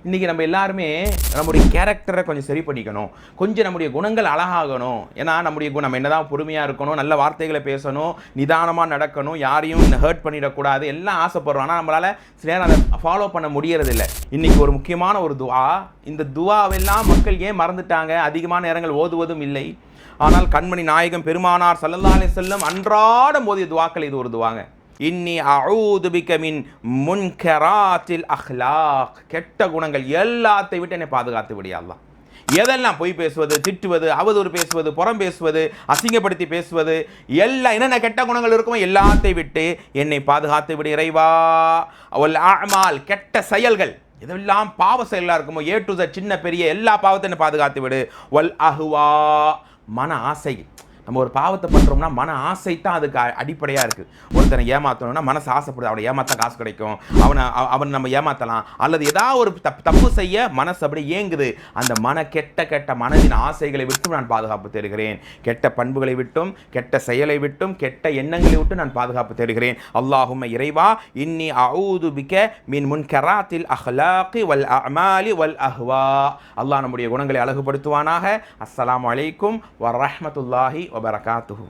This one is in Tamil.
இன்றைக்கி நம்ம எல்லாருமே நம்முடைய கேரக்டரை கொஞ்சம் சரி பண்ணிக்கணும், கொஞ்சம் நம்முடைய குணங்கள் அழகாகணும். ஏன்னா நம்முடைய குணம் என்னதான் பொறுமையாக இருக்கணும், நல்ல வார்த்தைகளை பேசணும், நிதானமாக நடக்கணும், யாரையும் ஹர்ட் பண்ணிடக்கூடாது, எல்லாம் ஆசைப்படுறோம். ஆனால் நம்மளால் சில நேரம் அதை ஃபாலோ பண்ண முடியறதில்லை. இன்றைக்கி ஒரு முக்கியமான ஒரு துவா, இந்த துவாவெல்லாம் மக்கள் ஏன் மறந்துட்டாங்க? அதிகமான நேரங்கள் ஓதுவதும் இல்லை. ஆனால் கண்மணி நாயகம் பெருமானார் ஸல்லல்லாஹு அலைஹி வஸல்லம் அன்றாடம் ஓதிய துவாக்கள் இது ஒரு துவாங்க. இன்னி அஊது பிக மின் முன்கராத்தில் அஹ்லாக். கெட்ட குணங்கள் எல்லாத்தை விட்டு என்னை பாதுகாத்து விடு யா அல்லாஹ். எதெல்லாம் பொய் பேசுவது, திட்டுவது, அவதூறு பேசுவது, புறம் பேசுவது, அசிங்கப்படுத்தி பேசுவது, எல்லாம் என்னென்ன கெட்ட குணங்கள் இருக்குமோ எல்லாத்தை விட்டு என்னை பாதுகாத்து விடு இறைவா. வல் அஅமால், கெட்ட செயல்கள் இதெல்லாம் பாவ செயலாக இருக்குமோ ஏ டு Z சின்ன பெரிய எல்லா பாவத்தையும் பாதுகாத்து விடு. வல் அஹ்வா, மன ஆசை. நம்ம ஒரு பாவத்தை பண்ணுறோம்னா மன ஆசை தான் அதுக்கு அடிப்படையாக இருக்குது. ஒருத்தனை ஏமாற்றணும்னா மனசு ஆசைப்படுது, அவனை ஏமாற்ற காசு கிடைக்கும், அவனை நம்ம ஏமாற்றலாம், அல்லது ஏதாவது ஒரு தப்பு செய்ய மனசு அப்படி ஏங்குது. அந்த கெட்ட மனதின் ஆசைகளை விட்டும் நான் பாதுகாப்பு தேடுகிறேன். கெட்ட பண்புகளை விட்டும், கெட்ட செயலை விட்டும், கெட்ட எண்ணங்களை விட்டும் நான் பாதுகாப்பு தேடுகிறேன். அல்லாஹும்ம இறைவா, இன்னி அஊது பிக மின் முன்கராத்தில் அஹ்லாகி வல் அஅமாலி வல் அஹ்வா. அல்லாஹ் நம்முடைய குணங்களை அழகுபடுத்துவானாக. அஸ்ஸலாமு அலைக்கும் வரஹ்மத்துல்லாஹி வபரகாத்துஹு.